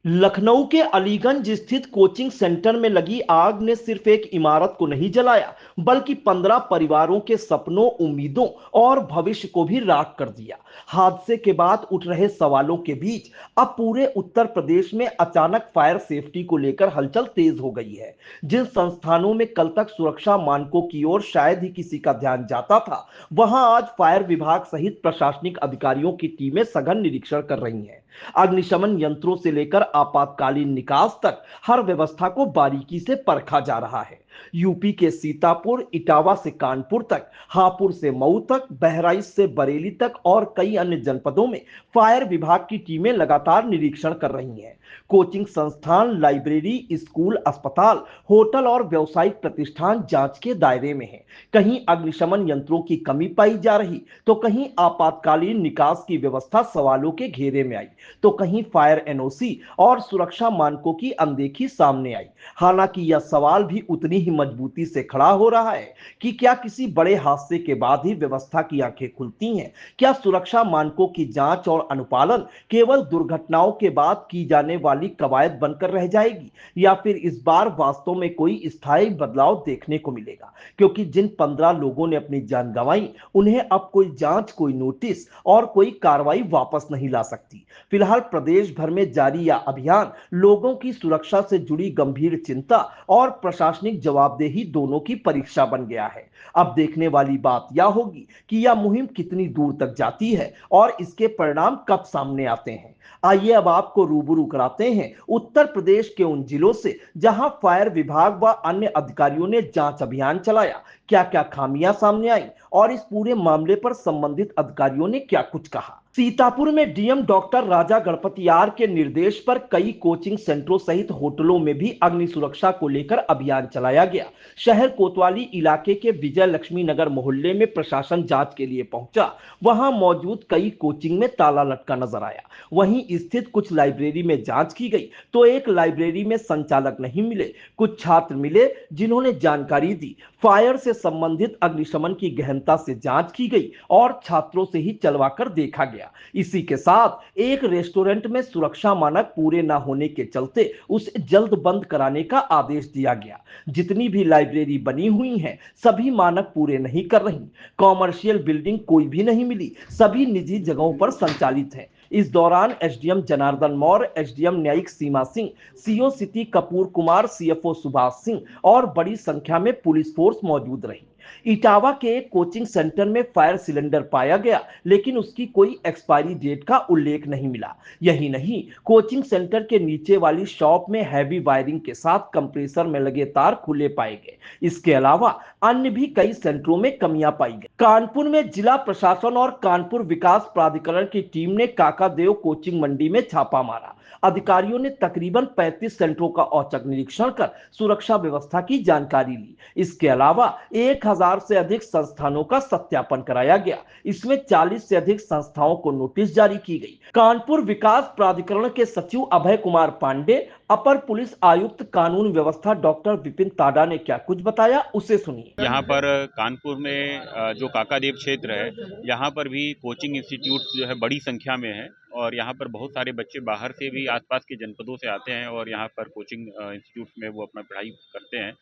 लखनऊ के अलीगंज स्थित coaching centre में लगी आग ने सिर्फ एक इमारत को नहीं जलाया, बल्कि 15 परिवारों के सपनों, उम्मीदों और भविष्य को भी राख कर दिया। हादसे के बाद उठ रहे सवालों के बीच अब पूरे उत्तर प्रदेश में अचानक फायर सेफ्टी को लेकर हलचल तेज हो गई है। जिन संस्थानों में कल तक सुरक्षा मानकों की ओर शायद ही किसी का ध्यान जाता था, वहां आज फायर विभाग सहित प्रशासनिक अधिकारियों की टीमें सघन निरीक्षण कर रही हैं। अग्निशमन यंत्रों से लेकर आपातकालीन निकास तक हर व्यवस्था को बारीकी से परखा जा रहा है। यूपी के सीतापुर, इटावा से कानपुर तक, हापुड़ से मऊ तक, बहराइच से बरेली तक और कई अन्य जनपदों में फायर विभाग की टीमें लगातार निरीक्षण कर रही हैं। कोचिंग संस्थान, लाइब्रेरी, स्कूल, अस्पताल, होटल और व्यावसायिक प्रतिष्ठान जांच के दायरे में हैं। कहीं अग्निशमन यंत्रों की कमी पाई जा रही, तो कहीं आपातकालीन निकास की व्यवस्था सवालों के घेरे में आई, तो कहीं फायर एनओसी और सुरक्षा मानकों की अनदेखी सामने आई। हालांकि यह सवाल भी उतनी ही मजबूती से खड़ा हो रहा है कि क्या किसी बड़े हादसे के बाद ही व्यवस्था की आंखें खुलती हैं? क्या सुरक्षा मानकों की जांच और अनुपालन केवल दुर्घटनाओं के बाद की जाने वाली कवायद बनकर रह जाएगी, या फिर इस बार वास्तव में कोई स्थायी बदलाव देखने को मिलेगा? क्योंकि जिन 15 लोगों ने अपनी जान गंवाई, उन्हें अब कोई जांच, कोई नोटिस और कोई कार्रवाई वापस नहीं ला सकती। फिलहाल प्रदेश भर में जारी यह अभियान लोगों की सुरक्षा से जुड़ी गंभीर चिंता और प्रशासनिक जवाबदेही दोनों की परीक्षा बन गया है। अब देखने वाली बात यह होगी कि यह मुहिम कितनी दूर तक जाती है और इसके परिणाम कब सामने आते हैं। आइए अब आपको रूबरू कराते हैं उत्तर प्रदेश के उन जिलों से जहां फायर विभाग व अन्य अधिकारियों ने जांच अभियान चलाया, क्या क्या खामियां सामने आई और इस पूरे मामले पर संबंधित अधिकारियों ने क्या कुछ कहा। सीतापुर में डीएम डॉक्टर राजा गणपतियार के निर्देश पर कई कोचिंग सेंटरों सहित होटलों में भी अग्नि सुरक्षा को लेकर अभियान चलाया गया। शहर कोतवाली इलाके के विजय लक्ष्मी नगर मोहल्ले में प्रशासन जांच के लिए पहुंचा। वहां मौजूद कई कोचिंग में ताला लटका नजर आया। वहीं स्थित कुछ लाइब्रेरी में जांच की गई तो एक लाइब्रेरी में संचालक नहीं मिले। कुछ छात्र मिले जिन्होंने जानकारी दी। फायर से संबंधित अग्निशमन की गहनता से जांच की गई और छात्रों से ही चलवाकर देखा गया। इसी के साथ एक रेस्टोरेंट में सुरक्षा मानक पूरे न होने के चलते उसे जल्द बंद कराने का आदेश दिया गया। जितनी भी लाइब्रेरी बनी हुई हैं, सभी मानक पूरे नहीं कर रही। कॉमर्शियल बिल्डिंग कोई भी नहीं मिली, सभी निजी जगहों पर संचालित है। इस दौरान एसडीएम जनार्दन मौर्य, एसडीएम न्यायिक Seema Singh, CO city Kapoor Kumar, CFO Subhash Singh और बड़ी संख्या में पुलिस फोर्स मौजूद रही। इटावा के एक कोचिंग सेंटर में फायर सिलेंडर पाया गया, लेकिन उसकी कोई एक्सपायरी डेट का उल्लेख नहीं मिला। यही नहीं, कोचिंग सेंटर के नीचे वाली शॉप में हैवी वायरिंग के साथ कंप्रेसर में लगे तार खुले पाए गए। इसके अलावा अन्य भी कई सेंटरों में कमियां पाई गई। कानपुर में जिला प्रशासन और कानपुर विकास प्राधिकरण की टीम ने काकादेव कोचिंग मंडी में छापा मारा। अधिकारियों ने तकरीबन 35 सेंटरों का औचक निरीक्षण कर सुरक्षा व्यवस्था की जानकारी ली। इसके अलावा 1000 से अधिक संस्थानों का सत्यापन कराया गया। इसमें 40 से अधिक संस्थाओं को नोटिस जारी की गई। कानपुर विकास प्राधिकरण के सचिव अभय कुमार पांडे, अपर पुलिस आयुक्त कानून व्यवस्था डॉक्टर विपिन ताडा ने क्या कुछ बताया, उसे सुनिए। यहाँ पर कानपुर में जो काकादेव क्षेत्र है, यहाँ पर भी कोचिंग इंस्टीट्यूट्स जो है बड़ी संख्या में है और यहाँ पर बहुत सारे बच्चे बाहर से भी आसपास के जनपदों से आते हैं और यहाँ पर कोचिंग इंस्टीट्यूट में वो अपना पढ़ाई करते हैं।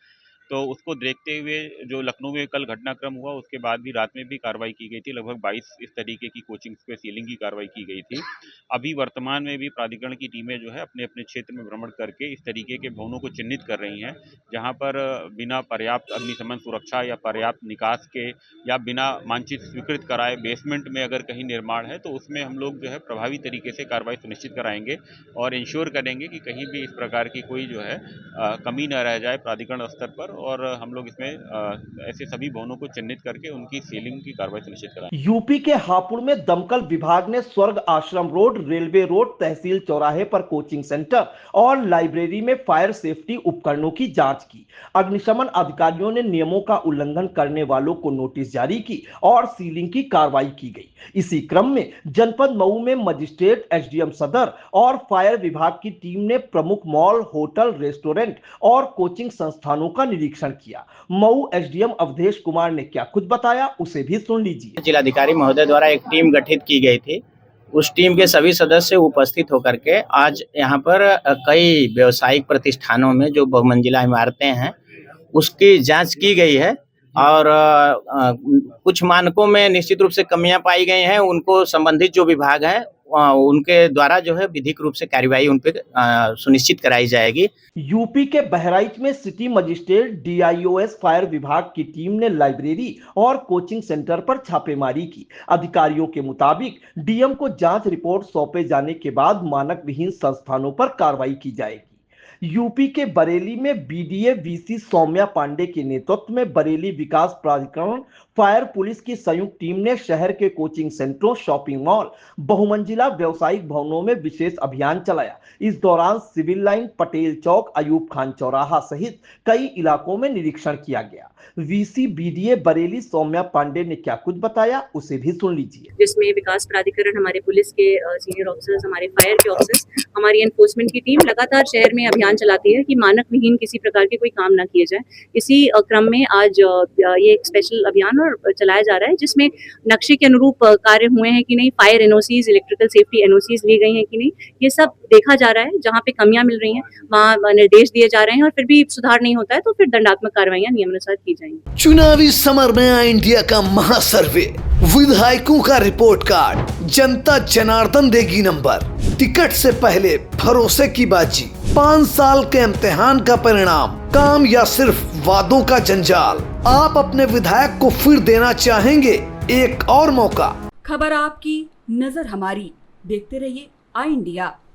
तो उसको देखते हुए जो लखनऊ में कल घटनाक्रम हुआ, उसके बाद भी रात में भी कार्रवाई की गई थी। लगभग 22 इस तरीके की कोचिंग्स पे सीलिंग की कार्रवाई की गई थी। अभी वर्तमान में भी प्राधिकरण की टीमें जो है अपने अपने क्षेत्र में भ्रमण करके इस तरीके के भवनों को चिन्हित कर रही हैं, जहाँ पर बिना पर्याप्त अग्निशमन सुरक्षा या पर्याप्त निकास के या बिना मानचित्र स्वीकृत कराए बेसमेंट में अगर कहीं निर्माण है तो उसमें हम लोग जो है प्रभावी तरीके से कार्रवाई सुनिश्चित कराएंगे और इंश्योर करेंगे कि कहीं भी इस प्रकार की कोई जो है कमी न रह जाए प्राधिकरण स्तर पर, और हम लोग इसमें ऐसे सभी भवनों को चिन्हित करके उनकी सीलिंग की कार्रवाई सुनिश्चित कराएंगे। यूपी के हापुड़ में दमकल विभाग ने स्वर्ग आश्रम रोड, रेलवे रोड, तहसील चौराहे पर कोचिंग सेंटर और लाइब्रेरी में फायर सेफ्टी उपकरणों की जांच की। अग्निशमन अधिकारियों ने नियमों का उल्लंघन करने वालों को नोटिस जारी की और सीलिंग की कार्रवाई की गई। इसी क्रम में जनपद मऊ में मजिस्ट्रेट, एसडीएम सदर और फायर विभाग की टीम ने प्रमुख मॉल, होटल, रेस्टोरेंट और कोचिंग संस्थानों का निरीक्षण किया। मऊ एसडीएम अवधेश कुमार ने क्या कुछ बताया, उसे भी सुन लीजिए। जिलाधिकारी महोदय द्वारा एक टीम गठित की गई थी उस टीम के सभी सदस्य उपस्थित होकर के आज यहाँ पर कई व्यावसायिक प्रतिष्ठानों में जो बहुमंजिला इमारतें हैं उसकी जांच की गई है और कुछ मानकों में निश्चित रूप से कमियां पाई गई हैं। उनको संबंधित जो विभाग हैं उनके द्वारा जो है विधिक रूप से कार्यवाही उन पे सुनिश्चित कराई जाएगी। यूपी के बहराइच में सिटी मजिस्ट्रेट डीआईओएस फायर विभाग की टीम ने लाइब्रेरी और कोचिंग सेंटर पर छापेमारी की। अधिकारियों के मुताबिक डीएम को जांच रिपोर्ट सौंपे जाने के बाद मानक विहीन संस्थानों पर कार्रवाई की जाएगी। यूपी के बरेली में बीडीए वीसी सौम्या पांडे के नेतृत्व में बरेली विकास प्राधिकरण फायर पुलिस की संयुक्त टीम ने शहर के कोचिंग सेंटरों, शॉपिंग मॉल, बहुमंजिला व्यवसायिक भवनों में विशेष अभियान चलाया। इस दौरान सिविल लाइन, पटेल चौक, अयूब खान चौराहा सहित कई इलाकों में निरीक्षण किया गया। वीसी बीडीए बरेली सौम्या पांडे ने क्या कुछ बताया, उसे भी सुन लीजिए। जिसमें विकास प्राधिकरण, हमारे पुलिस के सीनियर ऑफिसर्स, हमारे फायर के ऑफिसर्स, हमारी एनफोर्समेंट की टीम लगातार शहर में अभियान चलाती है कि मानक विहीन किसी प्रकार के कोई काम ना किए जाए। इसी क्रम में आज ये एक स्पेशल अभियान और चलाया जा रहा है जिसमें नक्शे के अनुरूप कार्य हुए हैं कि नहीं, fire NOCs, electrical safety NOCs ली गई हैं कि नहीं, ये सब देखा जा रहा है। जहाँ पे कमियां मिल रही हैं वहाँ निर्देश दिए जा रहे हैं और फिर भी सुधार नहीं होता है तो फिर दंडात्मक कार्रवाइयां नियमानुसार की जाएंगी। चुनावी समर में आया इंडिया का महासर्वे, विधायकों का रिपोर्ट कार्ड, जनता जनार्दन देगी नंबर, टिकट से पहले भरोसे की बाजी, 5 साल के इम्तिहान का परिणाम, काम या सिर्फ वादों का जंजाल। आप अपने विधायक को फिर देना चाहेंगे एक और मौका। खबर आपकी, नजर हमारी, देखते रहिए आई इंडिया।